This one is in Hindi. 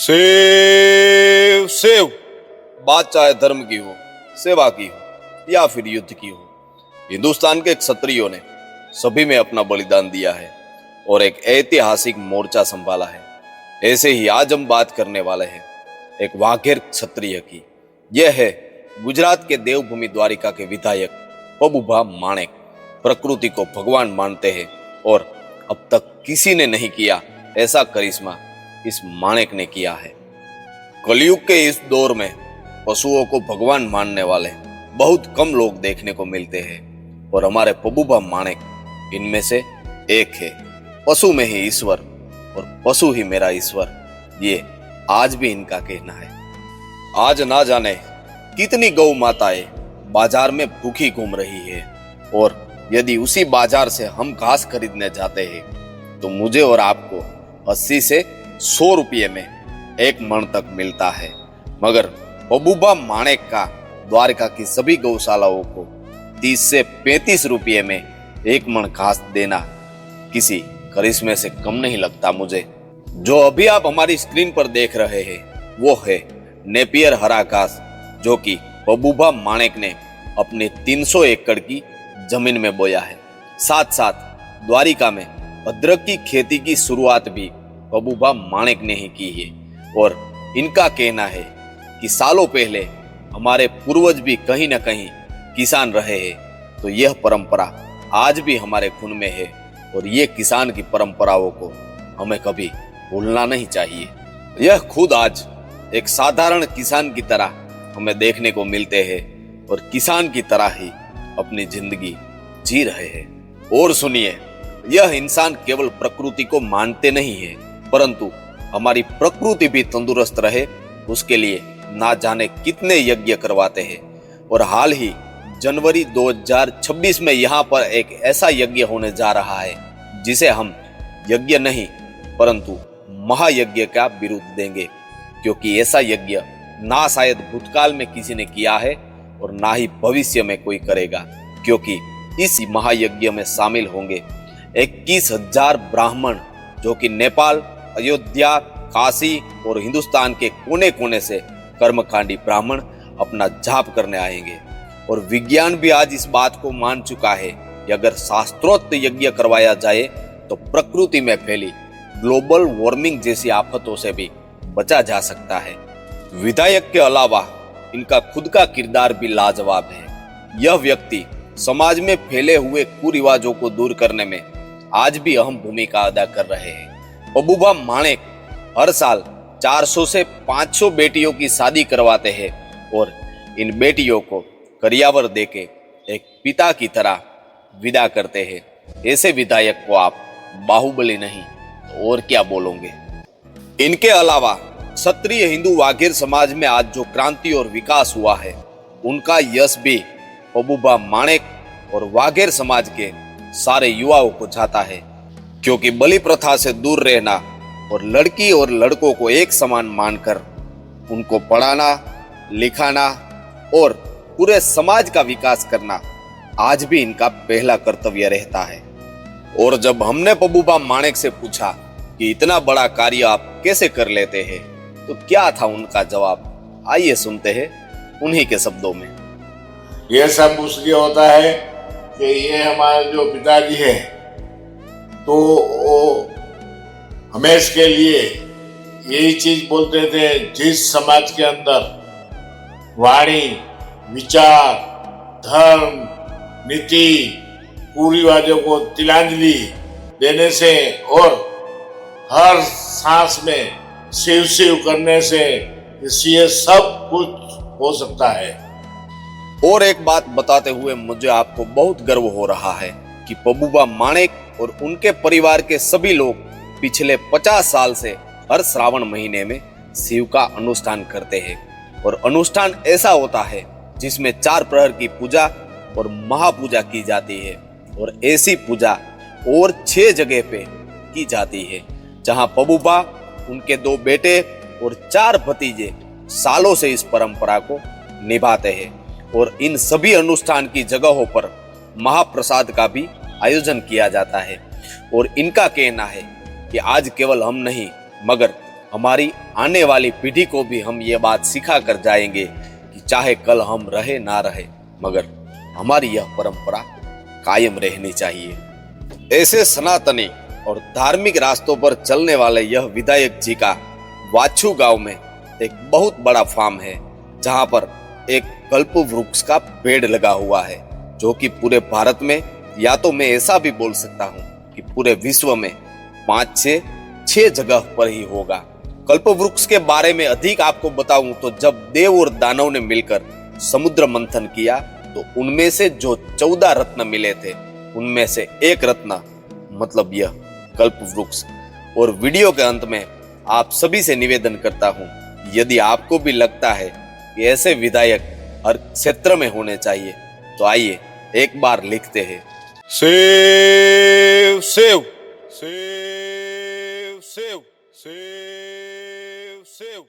Save save. बात चाहे धर्म की हो, सेवा की हो या फिर युद्ध की हो, हिंदुस्तान के क्षत्रियों ने सभी में अपना बलिदान दिया है और एक ऐतिहासिक मोर्चा संभाला है। ऐसे ही आज हम बात करने वाले हैं एक वाघेर क्षत्रिय की। यह है गुजरात के देवभूमि द्वारिका के विधायक पबुभा माणेक। प्रकृति को भगवान मानते हैं और अब तक किसी ने नहीं किया ऐसा करिश्मा इस माणेक ने किया है। कलयुग के इस दौर में पशुओं को भगवान मानने वाले बहुत कम लोग देखने को मिलते हैं और हमारे पबुभा माणेक इनमें से एक है। पशु में ही ईश्वर और पशु ही मेरा ईश्वर, ये आज भी इनका कहना है। आज ना जाने कितनी गौ माताएं बाजार में भूखी घूम रही है और यदि उसी बाजार से हम घास खरीदने जाते हैं तो मुझे और आपको 80 से 100 रुपये में एक मण तक मिलता है, मगर पबुभा माणेक का द्वारका की सभी गौशालाओं को 30 से 35 रुपये में एक मण घास देना किसी करिश्मे से कम नहीं लगता मुझे। जो अभी आप हमारी स्क्रीन पर देख रहे हैं वो है नेपियर हरा घास, जो कि पबुभा माणेक ने अपने 300 एकड़ की जमीन में बोया है। साथ साथ द्वारिका में अदरक की खेती की शुरुआत भी पबुभा माणेक ने ही की है और इनका कहना है कि सालों पहले हमारे पूर्वज भी कहीं न कहीं किसान रहे हैं, तो यह परंपरा आज भी हमारे खून में है और ये किसान की परंपराओं को हमें कभी भूलना नहीं चाहिए। यह खुद आज एक साधारण किसान की तरह हमें देखने को मिलते हैं और किसान की तरह ही अपनी जिंदगी जी रहे हैं। और सुनिए, यह इंसान केवल प्रकृति को मानते नहीं है, परंतु हमारी प्रकृति भी तंदुरुस्त रहे उसके लिए ना जाने कितने यज्ञ करवाते हैं। और हाल ही जनवरी 2026 में यहाँ पर एक ऐसा यज्ञ होने जा रहा है जिसे हम यज्ञ नहीं परंतु महायज्ञ का बिरुद देंगे, क्योंकि ऐसा यज्ञ ना शायद भूतकाल में किसी ने किया है और ना ही भविष्य में कोई करेगा, क्योंकि इस महायज्ञ में शामिल होंगे 21,000 ब्राह्मण, जो कि नेपाल, अयोध्या, काशी और हिंदुस्तान के कोने कोने से कर्मकांडी ब्राह्मण अपना जाप करने आएंगे। और विज्ञान भी आज इस बात को मान चुका है कि अगर शास्त्रोक्त यज्ञ करवाया जाए तो प्रकृति में फैली ग्लोबल वार्मिंग जैसी आफतों से भी बचा जा सकता है। विधायक के अलावा इनका खुद का किरदार भी लाजवाब है। यह व्यक्ति समाज में फैले हुए कुरिवाजों को दूर करने में आज भी अहम भूमिका अदा कर रहे हैं। पबुभा माणेक हर साल 400 से 500 बेटियों की शादी करवाते हैं और इन बेटियों को करियावर देके एक पिता की तरह विदा करते हैं। ऐसे विधायक को आप बाहुबली नहीं तो और क्या बोलोगे। इनके अलावा क्षत्रिय हिंदू वाघेर समाज में आज जो क्रांति और विकास हुआ है उनका यश भी पबुभा माणेक और वाघेर समाज के सारे युवाओं को जाता है, क्योंकि बलि प्रथा से दूर रहना और लड़की और लड़कों को एक समान मानकर उनको पढ़ाना लिखाना और पूरे समाज का विकास करना आज भी इनका पहला कर्तव्य रहता है। और जब हमने पबुभा माणेक से पूछा कि इतना बड़ा कार्य आप कैसे कर लेते हैं तो क्या था उनका जवाब, आइए सुनते हैं उन्हीं के शब्दों में। यह सब इसलिए होता है कि ये हमारे जो पिताजी है तो वो हमेशा के लिए यही चीज बोलते थे, जिस समाज के अंदर वाणी, विचार, धर्म, नीति, कुरिवाजों को तिलांजलि देने से और हर सांस में शिव शिव करने से इससे सब कुछ हो सकता है। और एक बात बताते हुए मुझे आपको बहुत गर्व हो रहा है कि पबुभा माणेक और उनके परिवार के सभी लोग पिछले 50 साल से हर श्रावण महीने में शिव का अनुष्ठान करते हैं। और अनुष्ठान ऐसा होता है जिसमें 4 प्रहर की पूजा और महापूजा की जाती है। और ऐसी पूजा और 6 जगह पे की जाती है जहां पबुभा, उनके 2 बेटे और 4 भतीजे सालों से इस परंपरा को निभाते हैं। और इन सभी अनुष्ठान की जगहों पर महाप्रसाद का भी आयोजन किया जाता है। और इनका कहना है कि आज केवल हम नहीं मगर हमारी आने वाली पीढ़ी को भी हम ये बात सिखा कर जाएंगे कि चाहे कल हम रहे ना रहे, मगर हमारी यह परंपरा कायम रहनी चाहिए। ऐसे सनातनी और धार्मिक रास्तों पर चलने वाले यह विधायक जी का वाछू गांव में एक बहुत बड़ा फार्म है, जहां पर एक कल्प वृक्ष का पेड़ लगा हुआ है, जो कि पूरे भारत में, या तो मैं ऐसा भी बोल सकता हूं कि पूरे विश्व में 5 से 6 जगह पर ही होगा। कल्प वृक्ष के बारे में अधिक आपको बताऊं तो जब देव और दानव ने मिलकर समुद्र मंथन किया तो उनमें से जो 14 रत्न मिले थे, उनमें से एक रत्न मतलब यह कल्प वृक्ष। और वीडियो के अंत में आप सभी से निवेदन करता हूं, यदि आपको भी लगता है कि ऐसे विधायक हर क्षेत्र में होने चाहिए, तो आइए एक बार लिखते हैं, save save save save save save.